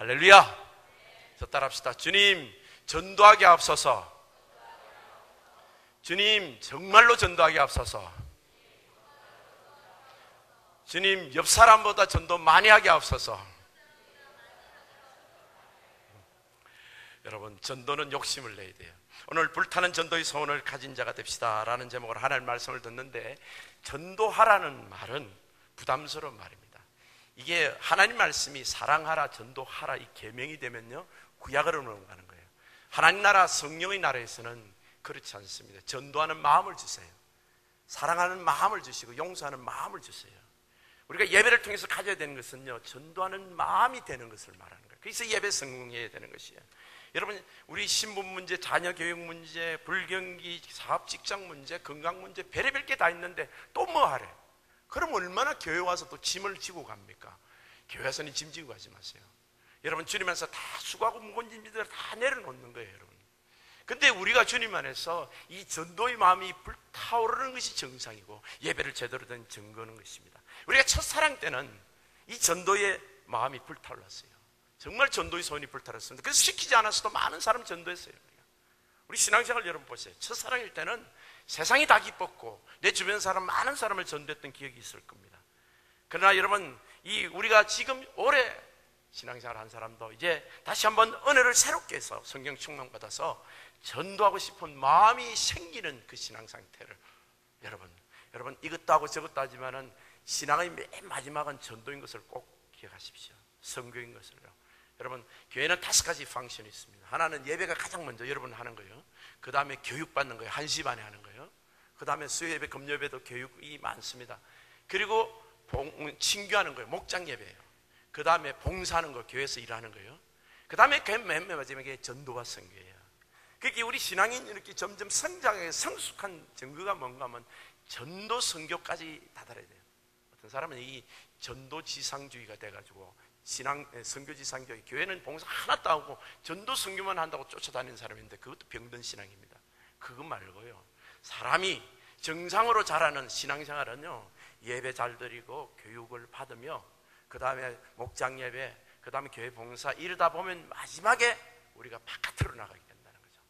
할렐루야. 저 따라합시다. 주님, 전도하게 앞서서. 주님, 정말로 전도하게 앞서서. 주님, 옆 사람보다 전도 많이 하게 앞서서. 여러분, 전도는 욕심을 내야 돼요. 오늘 불타는 전도의 소원을 가진 자가 됩시다 라는 제목으로 하나님 말씀을 듣는데, 전도하라는 말은 부담스러운 말입니다. 이게 하나님 말씀이 사랑하라, 전도하라 이 계명이 되면요, 구약으로 넘어가는 거예요. 하나님 나라, 성령의 나라에서는 그렇지 않습니다. 전도하는 마음을 주세요. 사랑하는 마음을 주시고 용서하는 마음을 주세요. 우리가 예배를 통해서 가져야 되는 것은요, 전도하는 마음이 되는 것을 말하는 거예요. 그래서 예배 성공해야 되는 것이에요. 여러분, 우리 신분 문제, 자녀 교육 문제, 불경기, 사업 직장 문제, 건강 문제, 별의별 게 다 있는데 또 뭐 하래? 그럼 얼마나 교회 와서 또 짐을 지고 갑니까? 교회 와서는 짐 지고 가지 마세요. 여러분, 주님 안에서 다 수고하고 무거운 짐들을 다 내려놓는 거예요, 여러분. 근데 우리가 주님 안에서 이 전도의 마음이 불타오르는 것이 정상이고, 예배를 제대로 된 증거는 것입니다. 우리가 첫사랑 때는 이 전도의 마음이 불타올랐어요. 정말 전도의 소원이 불타올랐습니다. 그래서 시키지 않았어도 많은 사람 전도했어요. 우리 신앙생활 여러분 보세요. 첫사랑일 때는 세상이 다 기뻤고 내 주변 사람, 많은 사람을 전도했던 기억이 있을 겁니다. 그러나 여러분, 우리가 지금 오래 신앙생활 한 사람도 이제 다시 한번 은혜를 새롭게 해서 성경 충만받아서 전도하고 싶은 마음이 생기는 그 신앙 상태를, 여러분 이것도 하고 저것도 하지만은 신앙의 맨 마지막은 전도인 것을 꼭 기억하십시오. 선교인 것을요. 여러분, 교회는 5가지 펑션이 있습니다. 하나는 예배가 가장 먼저 여러분 하는 거예요. 그 다음에 교육받는 거예요. 1시 반에 하는 거예요. 그 다음에 수요예배, 금요예배도 교육이 많습니다. 그리고 친교하는 거예요. 목장 예배예요. 그 다음에 봉사하는 거, 교회에서 일하는 거예요. 그 다음에 맨 마지막에 전도와 선교예요. 그게 우리 신앙인 이렇게 점점 성장해 성숙한 증거가 뭔가 하면 전도 선교까지 다다라야 돼요. 어떤 사람은 이 전도지상주의가 돼가지고 선교지상주의, 교회는 봉사 하나도 안 하고 전도 선교만 한다고 쫓아다니는 사람인데 그것도 병든 신앙입니다. 그거 말고요, 사람이 정상으로 자라는 신앙생활은요, 예배 잘 드리고 교육을 받으며 그 다음에 목장 예배, 그 다음에 교회 봉사, 이러다 보면 마지막에 우리가 바깥으로 나가게 된다는 거죠.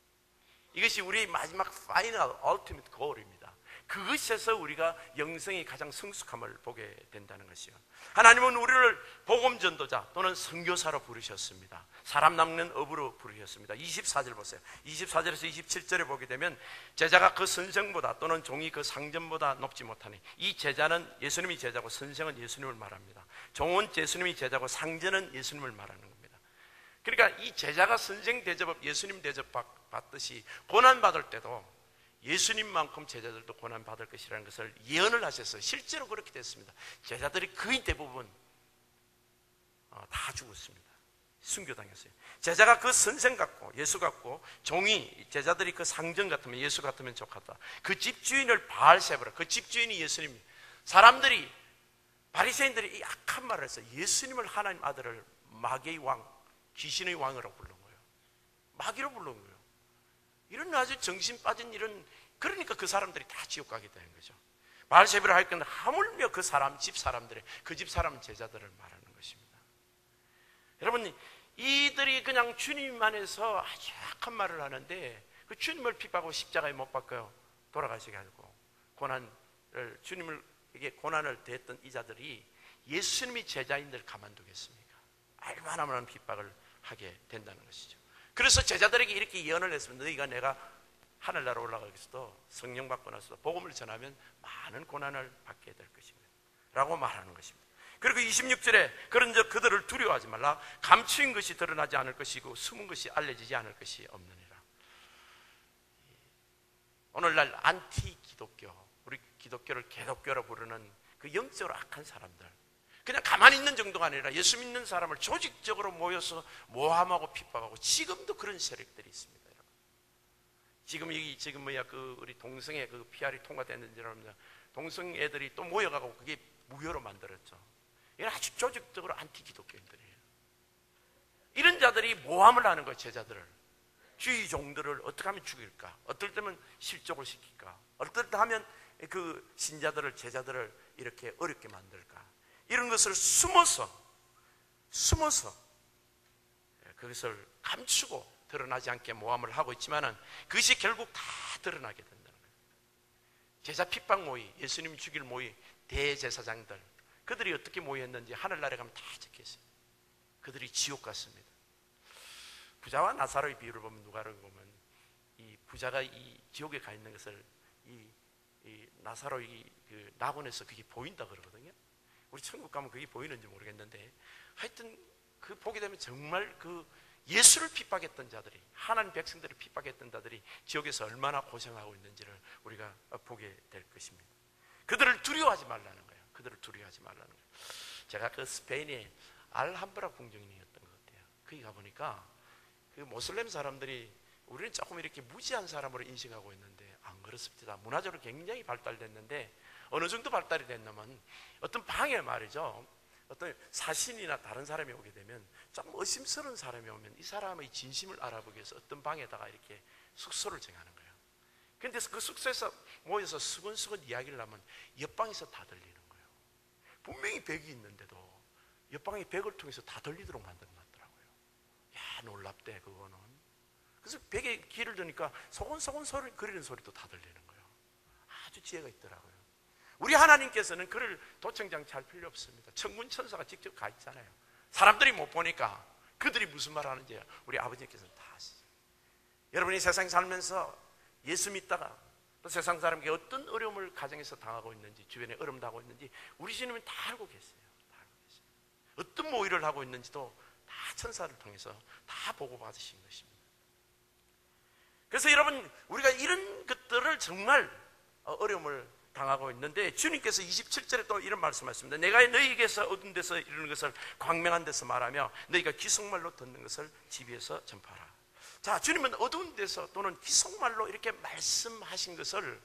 이것이 우리 마지막 파이널 얼티밋 고얼입니다. 그것에서 우리가 영성이 가장 성숙함을 보게 된다는 것이요. 하나님은 우리를 복음 전도자 또는 선교사로 부르셨습니다. 사람 낚는 업으로 부르셨습니다. 24절 보세요. 24절에서 27절에 보게 되면, 제자가 그 선생보다 또는 종이 그 상전보다 높지 못하니, 이 제자는 예수님이 제자고 선생은 예수님을 말합니다. 종은 예수님이 제자고 상전은 예수님을 말하는 겁니다. 그러니까 이 제자가 선생 대접, 예수님 대접 받듯이 고난받을 때도 예수님만큼 제자들도 고난받을 것이라는 것을 예언을 하셨어요. 실제로 그렇게 됐습니다. 제자들이 거의 대부분 다 죽었습니다. 순교당했어요. 제자가 그 선생 같고 예수 같고, 종이, 제자들이 그 상전 같으면 예수 같으면 좋겠다. 그 집주인을 바알세바라, 그 집주인이 예수님. 사람들이, 바리새인들이 이 악한 말을 했어요. 예수님을, 하나님 아들을 마귀의 왕, 귀신의 왕으로 부른 거예요. 마귀로 부른 거예요. 이런 아주 정신 빠진 이런, 그러니까 그 사람들이 다 지옥 가게 되는 거죠. 바알세바를 할 건데 하물며 그 사람, 집 사람들의, 그 집 사람 제자들을 말하는 것입니다. 여러분, 이들이 그냥 주님 안에서 아주 악한 말을 하는데, 그 주님을 핍박하고 십자가에 못 박아요. 돌아가시게 하고 주님에게 고난을 대했던 이 자들이 예수님이 제자인들 가만두겠습니까? 얼마나 많은 핍박을 하게 된다는 것이죠. 그래서 제자들에게 이렇게 예언을 했습니다. 너희가 내가 하늘나라 올라가기서도 성령 받고 나서 복음을 전하면 많은 고난을 받게 될 것입니다 라고 말하는 것입니다. 그리고 26절에 그런즉 그들을 두려워하지 말라. 감추인 것이 드러나지 않을 것이고 숨은 것이 알려지지 않을 것이 없느니라. 오늘날 안티 기독교, 우리 기독교를 개독교로 부르는 그 영적으로 악한 사람들, 그냥 가만히 있는 정도가 아니라 예수 믿는 사람을 조직적으로 모여서 모함하고 핍박하고, 지금도 그런 세력들이 있습니다. 지금 우리 동성애 그 PR이 통과됐는지 여러분, 동성 애들이 또 모여가고 그게 무효로 만들었죠. 이건 아주 조직적으로 안티 기독교인들이에요. 이런 자들이 모함을 하는 거예요. 제자들을, 주의 종들을 어떻게 하면 죽일까, 어떨 때면 실족을 시킬까, 어떨 때 하면 그 신자들을, 제자들을 이렇게 어렵게 만들까, 이런 것을 숨어서 그것을 감추고 드러나지 않게 모함을 하고 있지만은 그것이 결국 다 드러나게 된다는 거예요. 제자 핍박 모의, 예수님 죽일 모의, 대제사장들, 그들이 어떻게 모였는지 하늘나라에 가면 다 적혀있어요. 그들이 지옥 갔습니다. 부자와 나사로의 비유를 보면, 누가를 보면 이 부자가 이 지옥에 가 있는 것을 이 나사로의 그 낙원에서 그게 보인다 그러거든요. 우리 천국 가면 그게 보이는지 모르겠는데, 하여튼 그 보게 되면 정말 그 예수를 핍박했던 자들이, 하나님 백성들을 핍박했던 자들이 지옥에서 얼마나 고생하고 있는지를 우리가 보게 될 것입니다. 그들을 두려워하지 말라는 거예요. 그들을 두려워하지 말라는 거예요. 제가 그 스페인의 알함브라 궁정이었던 것 같아요. 거기 가보니까 그 모슬렘 사람들이 우리는 조금 이렇게 무지한 사람으로 인식하고 있는데 안 그렇습니다. 문화적으로 굉장히 발달됐는데, 어느 정도 발달이 됐냐면 어떤 방에 말이죠, 어떤 사신이나 다른 사람이 오게 되면 좀 의심스러운 사람이 오면 이 사람의 진심을 알아보기 위해서 어떤 방에다가 이렇게 숙소를 정하는 거예요. 그런데 그 숙소에서 모여서 수근수근 이야기를 하면 옆방에서 다 들리는 거예요. 분명히 벽이 있는데도 옆방의 벽을 통해서 다 들리도록 만들어놨더라고요. 야, 놀랍대 그거는. 그래서 벽에 귀를 드니까 소곤소곤 소리 그리는 소리도 다 들리는 거예요. 아주 지혜가 있더라고요. 우리 하나님께서는 그를 도청장 잘 필요 없습니다. 천군 천사가 직접 가 있잖아요. 사람들이 못 보니까 그들이 무슨 말 하는지 우리 아버지께서는 다 아시죠. 여러분이 세상 살면서 예수 믿다가 또 세상 사람에게 어떤 어려움을 가정에서 당하고 있는지, 주변에 어려움 당하고 있는지 우리 주님은 다 알고 계세요. 다 알고 계세요. 어떤 모의를 하고 있는지도 다 천사를 통해서 다 보고받으신 것입니다. 그래서 여러분, 우리가 이런 것들을 정말 어려움을 당하고 있는데, 주님께서 27절에 또 이런 말씀하셨습니다. 내가 너희에게서 얻은 데서 이르는 것을 광명한 데서 말하며 너희가 귀속말로 듣는 것을 집에서 전파하라. 자, 주님은 어두운 데서 또는 귀속말로 이렇게 말씀하신 것을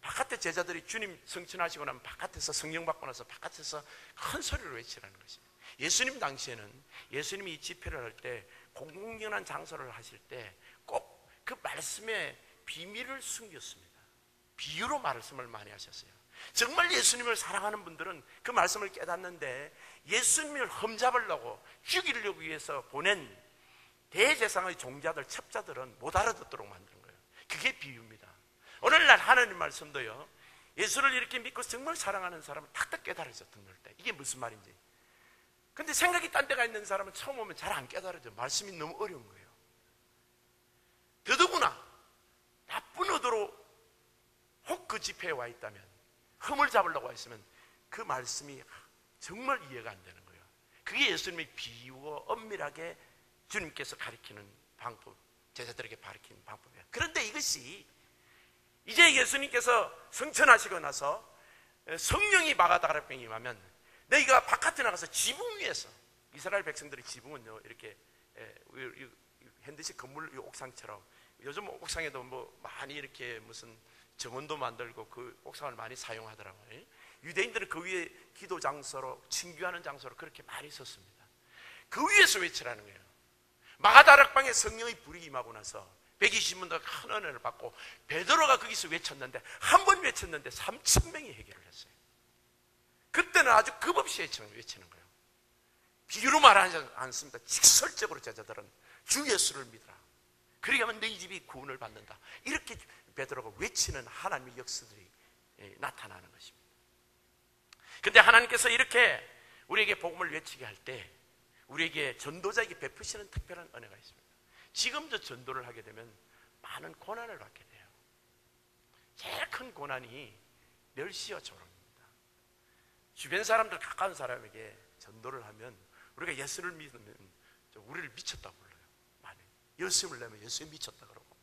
바깥에 제자들이 주님 성천하시고 나면 바깥에서 성령 받고 나서 바깥에서 큰 소리로 외치라는 것입니다. 예수님 당시에는 예수님이 이 집회를 할 때, 공공연한 장소를 하실 때 꼭 그 말씀의 비밀을 숨겼습니다. 비유로 말씀을 많이 하셨어요. 정말 예수님을 사랑하는 분들은 그 말씀을 깨닫는데, 예수님을 험잡으려고 죽이려고 위해서 보낸 대제사장의 종자들, 첩자들은 못 알아듣도록 만드는 거예요. 그게 비유입니다. 오늘날 하나님 말씀도요, 예수를 이렇게 믿고 정말 사랑하는 사람은 탁탁 깨달아져 듣는 때 이게 무슨 말인지. 근데 생각이 딴 데가 있는 사람은 처음 오면 잘 안 깨달아져. 말씀이 너무 어려운 거예요. 더더구나 나쁜 의도로 혹 그 집회에 와 있다면, 흠을 잡으려고 와 있으면 그 말씀이 정말 이해가 안 되는 거예요. 그게 예수님의 비유고 엄밀하게 주님께서 가르치는 방법, 제자들에게 가르치는 방법이에요. 그런데 이것이 이제 예수님께서 성천하시고 나서 성령이 마가다락방에 임하면 너희가 바깥에 나가서 지붕 위에서, 이스라엘 백성들의 지붕은요 이렇게 현대식 건물 옥상처럼, 요즘 옥상에도 뭐 많이 이렇게 무슨 정원도 만들고 그 옥상을 많이 사용하더라고요. 유대인들은 그 위에 기도 장소로, 친교하는 장소로 그렇게 많이 썼습니다. 그 위에서 외치라는 거예요. 마가다락방에 성령의 불이 임하고 나서 120분도 큰 은혜를 받고 베드로가 거기서 외쳤는데, 한 번 외쳤는데 3,000명이 해결을 했어요. 그때는 아주 급없이 외치는 거예요. 비유로 말하지 않습니다. 직설적으로 제자들은 주 예수를 믿으라. 그렇게 하면 너희 집이 구원을 받는다. 이렇게 베드로가 외치는 하나님의 역사들이 나타나는 것입니다. 그런데 하나님께서 이렇게 우리에게 복음을 외치게 할 때 우리에게 전도자에게 베푸시는 특별한 은혜가 있습니다. 지금 저 전도를 하게 되면 많은 고난을 받게 돼요. 제일 큰 고난이 멸시와 조롱입니다. 주변 사람들, 가까운 사람에게 전도를 하면, 우리가 예수를 믿으면 우리를 미쳤다고 불러요. 많이 예수님을 내면 예수님 미쳤다 그러고,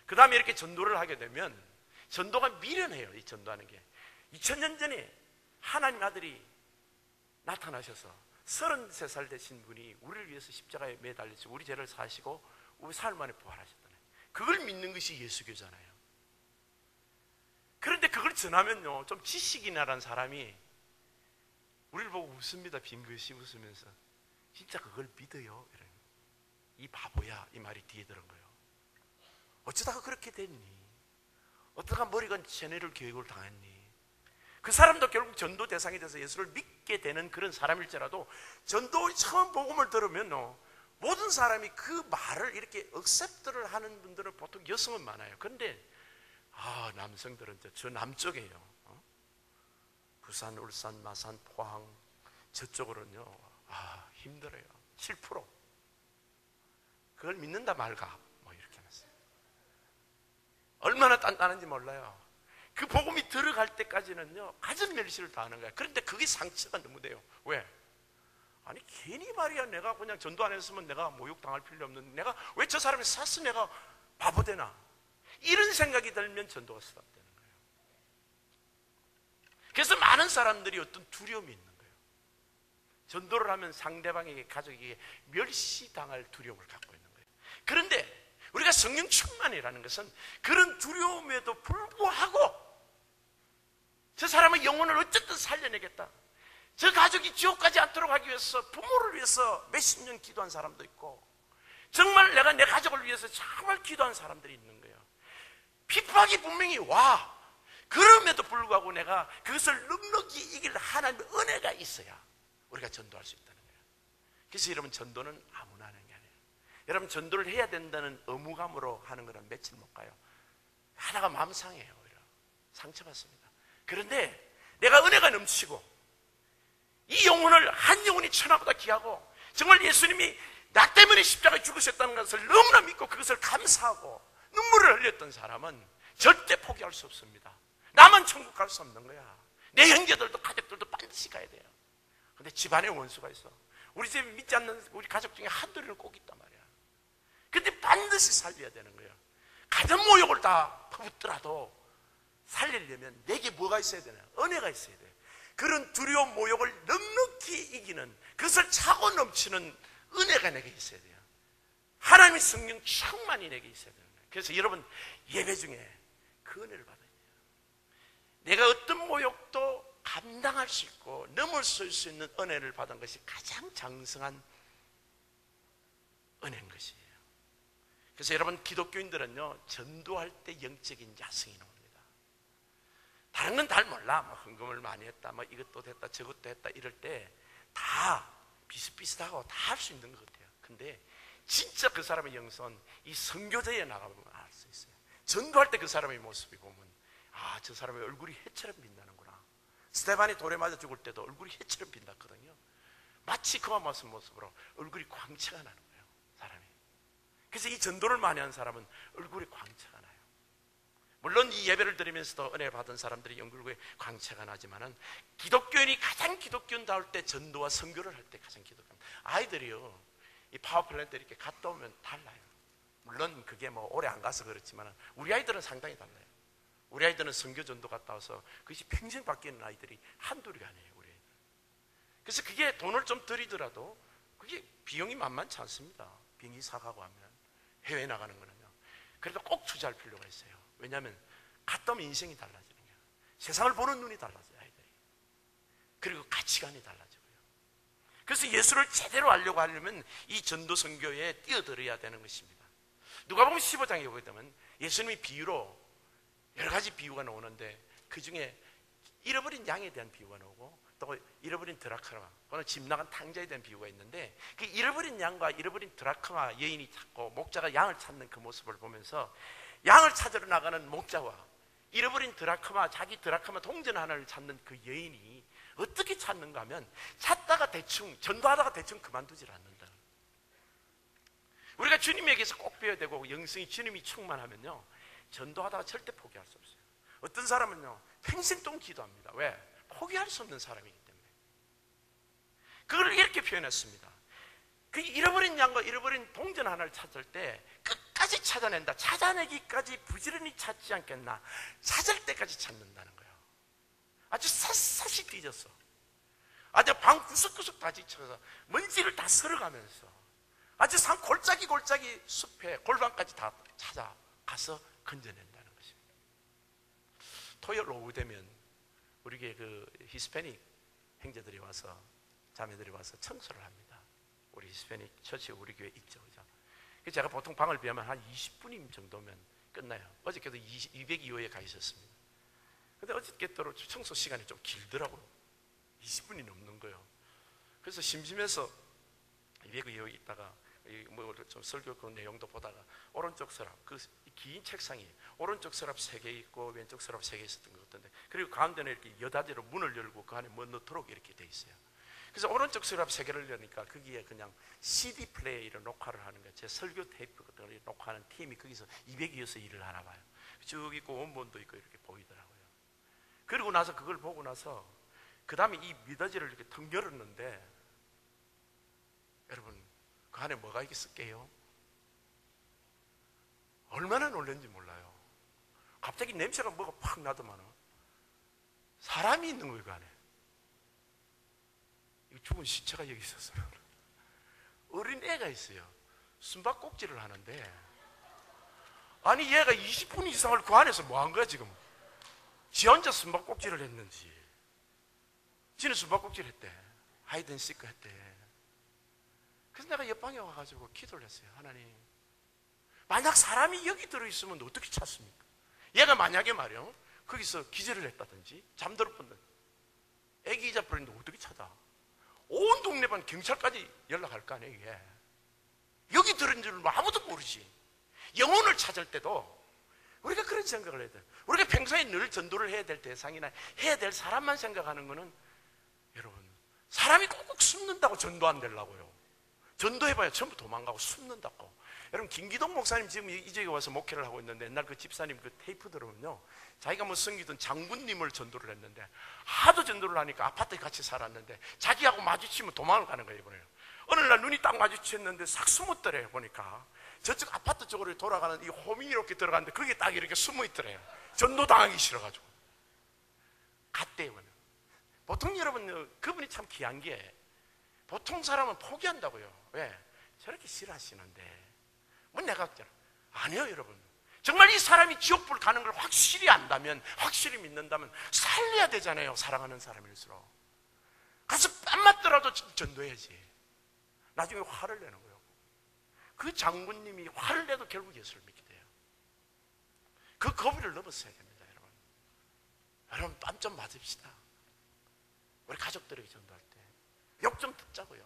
그 다음에 이렇게 전도를 하게 되면 전도가 미련해요. 이 전도하는 게 2000년 전에 하나님 아들이 나타나셔서 33살 되신 분이 우리를 위해서 십자가에 매달리시고 우리 죄를 사시고 우리 사흘 만에 부활하셨잖아요. 그걸 믿는 것이 예수교잖아요. 그런데 그걸 전하면요, 좀 지식인이라는 사람이 우리를 보고 웃습니다. 빙긋이 웃으면서. 진짜 그걸 믿어요? 이래요. 이 바보야, 이 말이 뒤에 들은 거예요. 어쩌다가 그렇게 됐니? 어쩌다가 머리가 제네럴 교육을 당했니? 그 사람도 결국 전도 대상이 돼서 예수를 믿게 되는 그런 사람일지라도, 전도 처음 복음을 들으면 모든 사람이 그 말을 이렇게 억셉트를 하는 분들은 보통 여성은 많아요. 그런데 남성들은 저 남쪽이에요. 부산, 울산, 마산, 포항 저쪽으로는요 힘들어요. 7%. 그걸 믿는다 말가 뭐 이렇게 하면서요. 얼마나 단단한지 몰라요. 그 복음이 들어갈 때까지는요 가진 멸시를 당하는 거야. 그런데 그게 상처가 너무 돼요. 왜? 아니 괜히 말이야. 내가 그냥 전도 안 했으면 내가 모욕당할 필요 없는데 내가 왜 저 사람이 샀어? 내가 바보 되나? 이런 생각이 들면 전도가 스탑되는 거예요. 그래서 많은 사람들이 어떤 두려움이 있는 거예요. 전도를 하면 상대방에게, 가족에게 멸시당할 두려움을 갖고 있는 거예요. 그런데 우리가 성령 충만이라는 것은 그런 두려움에도 불구하고 저 사람의 영혼을 어쨌든 살려내겠다. 저 가족이 지옥 가지 않도록 하기 위해서 부모를 위해서 몇십 년 기도한 사람도 있고 정말 내가 내 가족을 위해서 정말 기도한 사람들이 있는 거예요. 핍박이 분명히 와. 그럼에도 불구하고 내가 그것을 넉넉히 이길 하나님의 은혜가 있어야 우리가 전도할 수 있다는 거예요. 그래서 여러분 전도는 아무나 하는 게 아니에요. 여러분 전도를 해야 된다는 의무감으로 하는 거는 며칠 못 가요. 하나가 마음 상해요. 오히려 상처받습니다. 그런데 내가 은혜가 넘치고 이 영혼을 한 영혼이 천하보다 귀하고 정말 예수님이 나 때문에 십자가에 죽으셨다는 것을 너무나 믿고 그것을 감사하고 눈물을 흘렸던 사람은 절대 포기할 수 없습니다. 나만 천국 갈 수 없는 거야. 내 형제들도 가족들도 반드시 가야 돼요. 근데 집안에 원수가 있어. 우리 집에 믿지 않는 우리 가족 중에 한둘이는 꼭 있단 말이야. 근데 반드시 살려야 되는 거예요. 가정 모욕을 다 퍼붓더라도 살리려면 내게 뭐가 있어야 되나? 은혜가 있어야 돼요. 그런 두려움 모욕을 넉넉히 이기는 그것을 차고 넘치는 은혜가 내게 있어야 돼요. 하나님의 성령 충만이 내게 있어야 되는 거예요. 그래서 여러분 예배 중에 그 은혜를 받아야 돼요. 내가 어떤 모욕도 감당할 수 있고 넘어설 수 있는 은혜를 받은 것이 가장 장성한 은혜인 것이에요. 그래서 여러분 기독교인들은요 전도할 때 영적인 야성이 나옵니다. 다른 건 잘 몰라. 뭐 헌금을 많이 했다, 뭐 이것도 됐다, 저것도 했다 이럴 때 다 비슷비슷하고 다 할 수 있는 것 같아요. 근데 진짜 그 사람의 영성, 이 선교제에 나가보면 알 수 있어요. 전도할 때 그 사람의 모습이 보면 저 사람의 얼굴이 해처럼 빛나는구나. 스테반이 돌에 맞아 죽을 때도 얼굴이 해처럼 빛났거든요. 마치 그와 같은 모습으로 얼굴이 광채가 나는 거예요, 사람이. 그래서 이 전도를 많이 한 사람은 얼굴이 광채가 나요. 물론 이 예배를 드리면서도 은혜 받은 사람들이 얼굴에 광채가 나지만은 기독교인이 가장 기독교인다울 때 전도와 선교를 할 때 가장 기독교인. 아이들이요, 이 파워플랜트 이렇게 갔다 오면 달라요. 물론 그게 뭐 오래 안 가서 그렇지만 우리 아이들은 상당히 달라요. 우리 아이들은 선교 전도 갔다 와서 그것이 평생 바뀌는 아이들이 한둘이 아니에요, 우리 아이들. 그래서 그게 돈을 좀 들이더라도 그게 비용이 만만치 않습니다. 비행기 사가고 하면 해외 나가는 거는요. 그래도 꼭 투자할 필요가 있어요. 왜냐하면 갔다 오면 인생이 달라지는 거예요. 세상을 보는 눈이 달라져요, 아이들이. 그리고 가치관이 달라지고요. 그래서 예수를 제대로 알려고 하려면 이 전도 선교에 뛰어들어야 되는 것입니다. 누가복음 15장에 보게 되면 예수님이 비유로 여러 가지 비유가 나오는데 그 중에 잃어버린 양에 대한 비유가 나오고 또 잃어버린 드라크마, 그거는 집 나간 탕자에 대한 비유가 있는데 그 잃어버린 양과 잃어버린 드라크마 여인이 찾고 목자가 양을 찾는 그 모습을 보면서 양을 찾으러 나가는 목자와 잃어버린 드라크마, 자기 드라크마 동전 하나를 찾는 그 여인이 어떻게 찾는가 하면 찾다가 대충, 전도하다가 대충 그만두질 않는다. 우리가 주님에게서 꼭 배워야 되고 영성이 주님이 충만하면요 전도하다가 절대 포기할 수 없어요. 어떤 사람은요 평생 동안 기도합니다. 왜? 포기할 수 없는 사람이기 때문에. 그걸 이렇게 표현했습니다. 그 잃어버린 양과 잃어버린 동전 하나를 찾을 때 끝까지 찾아낸다. 찾아내기까지 부지런히 찾지 않겠나. 찾을 때까지 찾는다는 거예요. 아주 샅샅이 뒤졌어. 아주 방 구석구석 다 뒤쳐서 먼지를 다 쓸어가면서 아주 산 골짜기 숲에 골방까지 다 찾아가서 건져낸다는 것입니다. 토요일 오후 되면 우리 교회 그 히스패닉 형제들이 와서, 자매들이 와서 청소를 합니다. 우리 히스패닉 처치 우리 교회 있죠, 그죠? 그래서 제가 보통 방을 비하면 한 20분 정도면 끝나요. 어저께도 202호에 가 있었습니다. 근데 어저께도 청소 시간이 좀 길더라고요. 20분이 넘는 거예요. 그래서 심심해서 202호에 있다가 좀 설교 그 내용도 보다가 오른쪽 서랍, 그 긴 책상이 오른쪽 서랍 3개 있고 왼쪽 서랍 3개 있었던 것 같은데, 그리고 가운데는 이렇게 여닫이로 문을 열고 그 안에 뭐 넣도록 이렇게 돼 있어요. 그래서 오른쪽 서랍 3개를 여니까 거기에 그냥 CD 플레이를 녹화를 하는 거예요. 제 설교 테이프 같은 걸 녹화하는 팀이 거기서 200이어서 일을 하나 봐요. 쭉 있고 원본도 있고 이렇게 보이더라고요. 그리고 나서 그걸 보고 나서 그 다음에 이 미닫이를 이렇게 턱 열었는데, 여러분 그 안에 뭐가 있을게요? 얼마나 놀랐는지 몰라요. 갑자기 냄새가 뭐가 팍 나더만은 사람이 있는 거예요. 그 안에 죽은 시체가 여기 있었어요. 어린 애가 있어요. 숨바꼭질을 하는데, 아니 얘가 20분 이상을 그 안에서 뭐 한 거야 지금? 지 혼자 숨바꼭질을 했는지, 지는 숨바꼭질 했대, 하이든시크 했대. 그래서 내가 옆방에 와가지고 기도를 했어요. 하나님, 만약 사람이 여기 들어있으면 어떻게 찾습니까? 얘가 만약에 말이요 거기서 기절을 했다든지 잠들었다든지 애기 잊어버렸는데 어떻게 찾아? 온 동네반 경찰까지 연락할 거 아니에요. 이게 여기 들은 줄 아무도 모르지. 영혼을 찾을 때도 우리가 그런 생각을 해야 돼요. 우리가 평소에 늘 전도를 해야 될 대상이나 해야 될 사람만 생각하는 거는, 여러분 사람이 꼭꼭 숨는다고 전도 안 되려고요. 전도해봐야 전부 도망가고 숨는다고. 여러분 김기동 목사님 지금 이 지역에 와서 목회를 하고 있는데, 옛날 그 집사님 그 테이프 들으면요, 자기가 뭐 섬기던 장군님을 전도를 했는데 하도 전도를 하니까 아파트에 같이 살았는데 자기하고 마주치면 도망을 가는 거예요. 이번에 어느 날 눈이 딱 마주쳤는데 싹 숨었더래요. 보니까 저쪽 아파트 쪽으로 돌아가는 이 홈이 이렇게 들어갔는데 거기에 딱 이렇게 숨어있더래요. 전도 당하기 싫어가지고 갔대요. 보통 여러분 그분이 참 귀한 게, 보통 사람은 포기한다고요. 왜? 저렇게 싫어하시는데 뭐 내가 아니요. 여러분 정말 이 사람이 지옥불 가는 걸 확실히 안다면, 확실히 믿는다면 살려야 되잖아요. 사랑하는 사람일수록 가서 뺨 맞더라도 전도해야지. 나중에 화를 내는 거예요. 그 장군님이 화를 내도 결국 예수를 믿게 돼요. 그 거리를 넘었어야 됩니다. 여러분 뺨 좀 맞읍시다. 우리 가족들에게 전도할 때 욕 좀 듣자고요.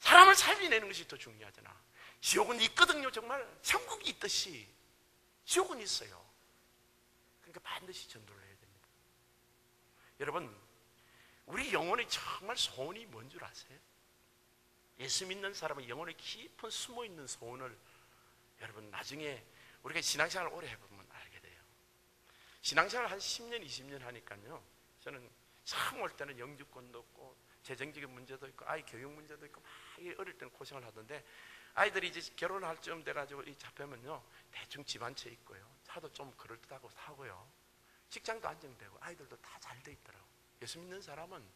사람을 살려내는 것이 더 중요하잖아. 지옥은 있거든요. 정말 천국이 있듯이 지옥은 있어요. 그러니까 반드시 전도를 해야 됩니다. 여러분 우리 영혼의 정말 소원이 뭔 줄 아세요? 예수 믿는 사람은 영혼의 깊은 숨어있는 소원을, 여러분 나중에 우리가 신앙생활을 오래 해보면 알게 돼요. 신앙생활 한 10년 20년 하니까요, 저는 처음 올 때는 영주권도 없고 재정적인 문제도 있고 아이 교육 문제도 있고 막 어릴 때는 고생을 하던데, 아이들이 이제 결혼할 쯤 돼가지고 잡히면요 대충 집 한 채 있고요, 차도 좀 그럴듯하고 사고요, 직장도 안정되고 아이들도 다 잘 돼 있더라고. 예수 믿는 사람은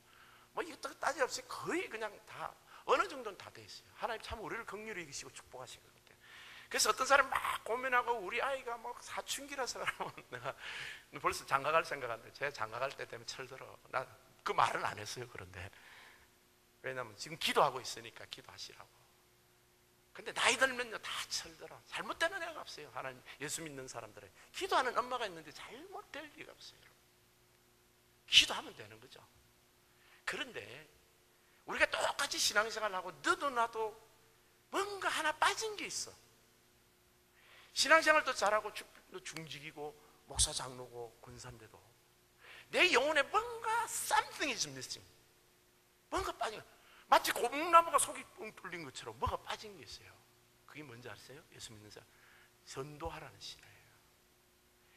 뭐 이것도 따지 없이 거의 그냥 다 어느 정도는 다 돼 있어요. 하나님 참 우리를 긍휼히 여기시고 축복하신 것 같아요. 그래서 어떤 사람 막 고민하고 우리 아이가 뭐 사춘기라서 내가 벌써 장가갈 생각하는데, 제가 장가갈 때 되면 철들어. 나 그 말은 안 했어요. 그런데 왜냐면 지금 기도하고 있으니까 기도하시라고. 근데 나이 들면요 다 철들어. 잘못되는 애가 없어요. 하나님 예수 믿는 사람들은 기도하는 엄마가 있는데 잘못될 리가 없어요. 기도하면 되는 거죠. 그런데 우리가 똑같이 신앙생활을 하고 너도 나도 뭔가 하나 빠진 게 있어. 신앙생활도 잘하고 중직이고 목사 장로고 권사인데도 내 영혼에 뭔가 something is missing. 뭔가 빠진 거. 마치 고목나무가 속이 뻥 뚫린 것처럼 뭐가 빠진 게 있어요. 그게 뭔지 아세요? 예수 믿는 사람 전도하라는 신화예요.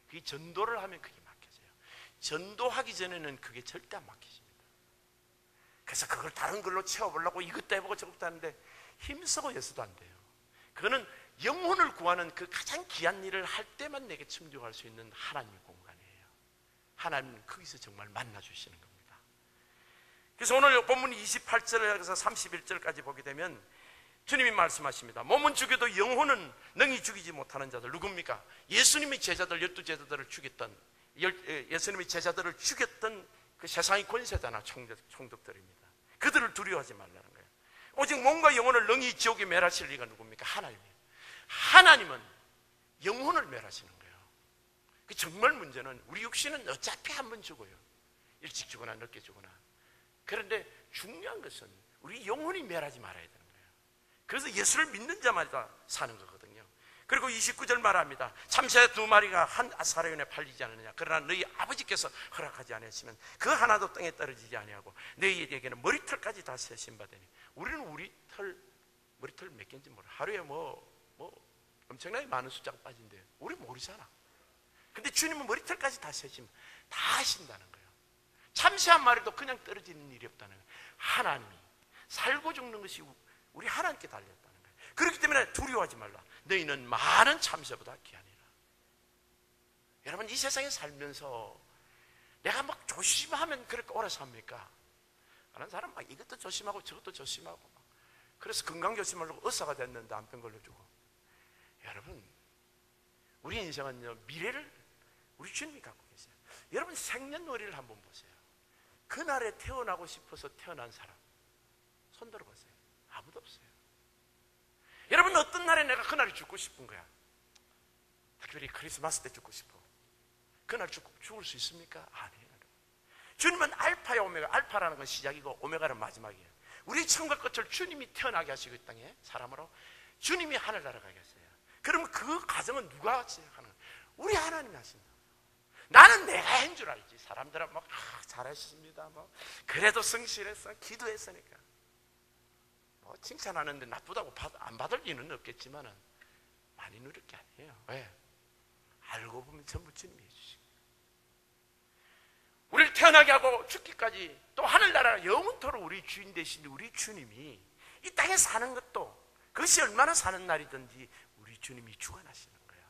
그게 전도를 하면 그게 막혀져요. 전도하기 전에는 그게 절대 안 막히십니다. 그래서 그걸 다른 걸로 채워보려고 이것도 해보고 저것도 하는데 힘쓰고 해서도 안 돼요. 그거는 영혼을 구하는 그 가장 귀한 일을 할 때만 내게 충족할 수 있는 하나님의 공간이에요. 하나님은 거기서 정말 만나주시는 겁니다. 그래서 오늘 본문 28절에서 31절까지 보게 되면 주님이 말씀하십니다. 몸은 죽여도 영혼은 능히 죽이지 못하는 자들. 누굽니까? 예수님의 제자들, 12제자들을 죽였던, 예수님의 제자들을 죽였던 그 세상의 권세자나 총독들입니다. 그들을 두려워하지 말라는 거예요. 오직 몸과 영혼을 능히 지옥에 멸하실 리가 누굽니까? 하나님이에요. 하나님은 영혼을 멸하시는 거예요. 그 정말 문제는 우리 육신은 어차피 한 번 죽어요. 일찍 죽거나 늦게 죽거나. 그런데 중요한 것은 우리 영혼이 멸하지 말아야 되는 거예요. 그래서 예수를 믿는 자마다 사는 거거든요. 그리고 29절 말합니다. 참새 2마리가 한 아스가랴온에 팔리지 않느냐. 그러나 너희 아버지께서 허락하지 않으시면 그 하나도 땅에 떨어지지 아니하고 너희에게는 머리털까지 다 세신 바되니. 우리는 머리털 몇 개인지 몰라. 하루에 엄청나게 많은 숫자가 빠진대요. 우리 모르잖아. 근데 주님은 머리털까지 다 세시면 다 하신다는 거예요. 참새 한 마리도 그냥 떨어지는 일이 없다는 거예요. 하나님이 살고 죽는 것이 우리 하나님께 달렸다는 거예요. 그렇기 때문에 두려워하지 말라. 너희는 많은 참새보다 귀하니라. 여러분, 이 세상에 살면서 내가 막 조심하면 그렇게 오래 삽니까? 다른 사람 막 이것도 조심하고 저것도 조심하고 막. 그래서 건강 조심하려고 의사가 됐는데 암병 걸려주고. 여러분, 우리 인생은요, 미래를 우리 주님이 갖고 계세요. 여러분, 생년월일을 한번 보세요. 그날에 태어나고 싶어서 태어난 사람 손 들어보세요. 아무도 없어요. 여러분, 어떤 날에 내가 그날에 죽고 싶은 거야? 특별히 크리스마스 때 죽고 싶어. 그날 죽을 수 있습니까? 아니에요. 주님은 알파야 오메가. 알파라는 건 시작이고 오메가는 마지막이에요. 우리 천국 끝을 주님이 태어나게 하시고 이 땅에 사람으로 주님이 하늘나라 가게 하세요. 그러면 그 과정은 누가 시작하는 거예요? 우리 하나님이 하신다. 나는 내가 한 줄 알지. 사람들은 막 잘하셨습니다. 그래도 성실했어. 기도했으니까. 칭찬하는데 나쁘다고 안 받을 리는 없겠지만 많이 누릴 게 아니에요. 왜? 알고 보면 전부 주님이 해주시고 우리를 태어나게 하고 죽기까지 또 하늘나라 영원토록 우리 주인 되신 우리 주님이 이 땅에 사는 것도 그것이 얼마나 사는 날이든지 우리 주님이 주관하시는 거예요.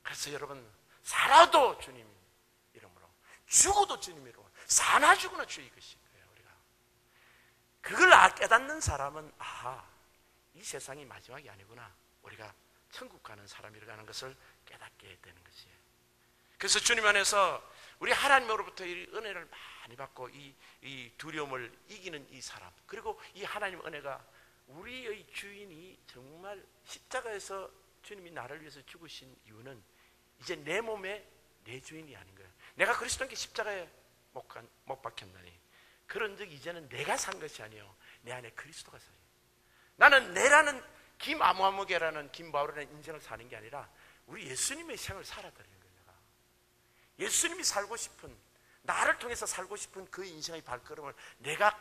그래서 여러분, 살아도 주님 이름으로, 죽어도 주님 이름으로, 사나 죽으나 주의 것인 거예요. 우리가 그걸 깨닫는 사람은 이 세상이 마지막이 아니구나. 우리가 천국 가는 사람이라는 것을 깨닫게 되는 것이에요. 그래서 주님 안에서 우리 하나님으로부터 이 은혜를 많이 받고 이 두려움을 이기는 이 사람, 그리고 이 하나님 은혜가 우리의 주인이 정말 십자가에서 주님이 나를 위해서 죽으신 이유는 이제 내 몸에 내 주인이 아닌 거예요. 내가 그리스도께 십자가에 못 박혔나니 그런 적 이제는 내가 산 것이 아니에요. 내 안에 그리스도가 살아요. 나는 내라는 김아무아무개라는 김바울이라는 인생을 사는 게 아니라 우리 예수님의 생을 살아드리는 거예요. 내가 예수님이 살고 싶은, 나를 통해서 살고 싶은 그 인생의 발걸음을 내가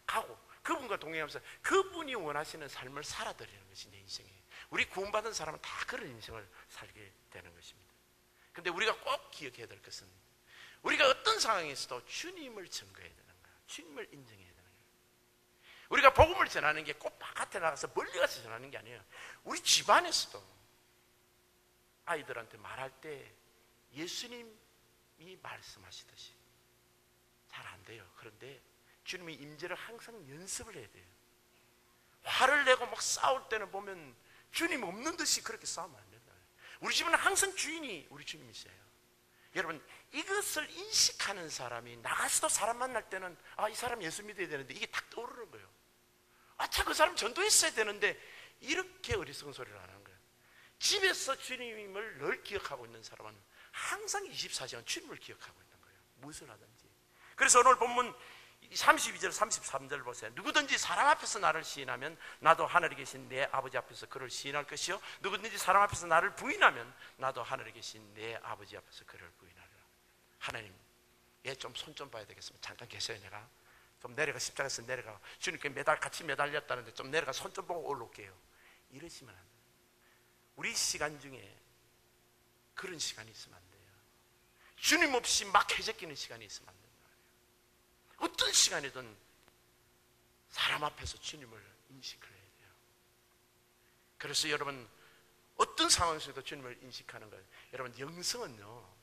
가고 그분과 동행하면서 그분이 원하시는 삶을 살아드리는 것이 내 인생이에요. 우리 구원받은 사람은 다 그런 인생을 살게 되는 것입니다. 그런데 우리가 꼭 기억해야 될 것은 우리가 어떤 상황에서도 주님을 증거해야 되는 거예요. 주님을 인정해야 되는 거예요. 우리가 복음을 전하는 게 꼭 바깥에 나가서 멀리 가서 전하는 게 아니에요. 우리 집안에서도 아이들한테 말할 때 예수님이 말씀하시듯이 잘 안 돼요. 그런데 주님의 임재를 항상 연습을 해야 돼요. 화를 내고 막 싸울 때는 보면 주님 없는 듯이 그렇게 싸우면 안 된다. 우리 집은 항상 주인이 우리 주님이세요. 여러분, 이것을 인식하는 사람이 나가서도 사람 만날 때는 이 사람 예수 믿어야 되는데 이게 딱 떠오르는 거예요. 그 사람 전도했어야 되는데 이렇게 어리석은 소리를 안 하는 거예요. 집에서 주님을 늘 기억하고 있는 사람은 항상 24시간 주님을 기억하고 있는 거예요. 무엇을 하든지. 그래서 오늘 본문 32절 33절 보세요. 누구든지 사람 앞에서 나를 시인하면 나도 하늘에 계신 내 아버지 앞에서 그를 시인할 것이요 누구든지 사람 앞에서 나를 부인하면 나도 하늘에 계신 내 아버지 앞에서 그를 부인하리라. 하나님, 얘 좀 손 좀 봐야 되겠으면 잠깐 계세요. 내가 좀 내려가, 십자가에서 내려가, 주님께 같이 매달렸다는데 좀 내려가 손 좀 보고 올라올게요. 이러시면 안 돼요. 우리 시간 중에 그런 시간이 있으면 안 돼요. 주님 없이 막 해적기는 시간이 있으면 안 돼요. 어떤 시간이든 사람 앞에서 주님을 인식을 해야 돼요. 그래서 여러분, 어떤 상황에서도 주님을 인식하는 거예요. 여러분, 영성은요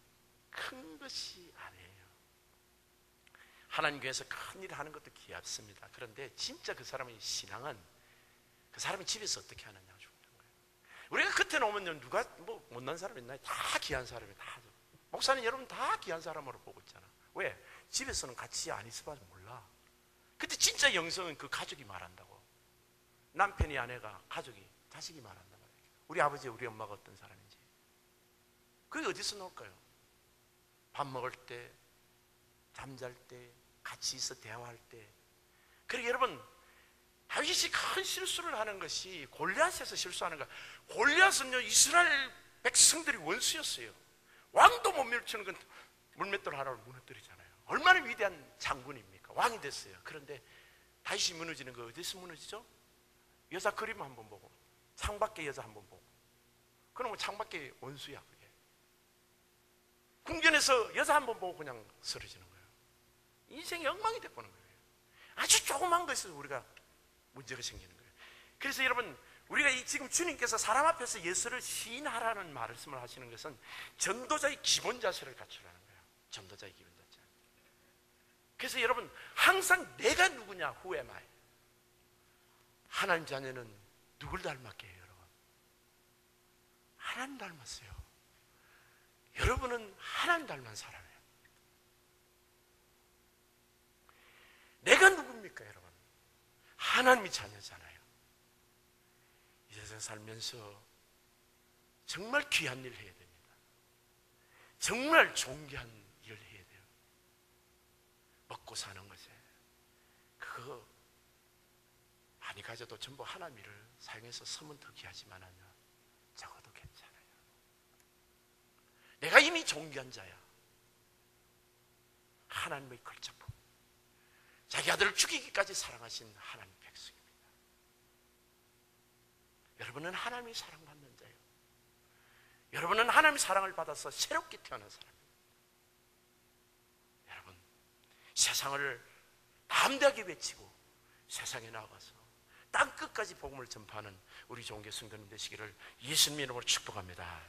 큰 것이 아니에요. 하나님 교회에서 큰 일을 하는 것도 귀합습니다. 그런데 진짜 그 사람의 신앙은 그 사람이 집에서 어떻게 하느냐 중요한 거예요. 우리가 겉에 놓으면 누가 못난 사람 있나요? 다 귀한 사람이 다. 목사님 여러분 다 귀한 사람으로 보고 있잖아. 왜? 집에서는 같이 안 있어봐서 몰라. 근데 진짜 영성은 그 가족이 말한다고. 남편이, 아내가, 가족이, 자식이 말한단 말이에요. 우리 아버지, 우리 엄마가 어떤 사람인지. 그게 어디서 나올까요? 밥 먹을 때, 잠잘 때, 같이 있어 대화할 때. 그리고 여러분, 다윗이 큰 실수를 하는 것이 골리앗에서 실수하는 거. 골리앗은요, 이스라엘 백성들이 원수였어요. 왕도 못 밀치는 건 물맷돌 하나를 무너뜨리잖아요. 얼마나 위대한 장군입니까? 왕이 됐어요. 그런데 다윗이 무너지는 거 어디서 무너지죠? 여자 그림 한번 보고, 창밖에 여자 한번 보고. 그러면 창밖에 원수야, 그게. 궁전에서 여자 한번 보고 그냥 쓰러지는 거예요. 인생이 엉망이 돼버는 거예요. 아주 조그만 것에서 우리가 문제가 생기는 거예요. 그래서 여러분, 우리가 지금 주님께서 사람 앞에서 예수를 시인하라는 말씀을 하시는 것은 전도자의 기본 자세를 갖추라는 거예요. 전도자의 기본 자세. 그래서 여러분, 항상 내가 누구냐, who am I? 하나님 자녀는 누굴 닮았게 해요, 여러분? 하나님 닮았어요. 여러분은 하나님 닮은 사람이에요. 내가 누굽니까, 여러분? 하나님이 자녀잖아요. 이 세상 살면서 정말 귀한 일 해야 됩니다. 정말 존귀한 일을 해야 돼요. 먹고 사는 것에 그거 많이 가져도 전부 하나님 일을 사용해서 쓰면 더 귀하지만요, 적어도 괜찮아요. 내가 이미 존귀한 자야. 하나님의 걸작품, 자기 아들을 죽이기까지 사랑하신 하나님 백성입니다. 여러분은 하나님의 사랑받는 자예요. 여러분은 하나님의 사랑을 받아서 새롭게 태어난 사람입니다. 여러분, 세상을 담대하게 외치고 세상에 나가서 땅끝까지 복음을 전파하는 우리 종교 성도님 되시기를 예수님 이름으로 축복합니다.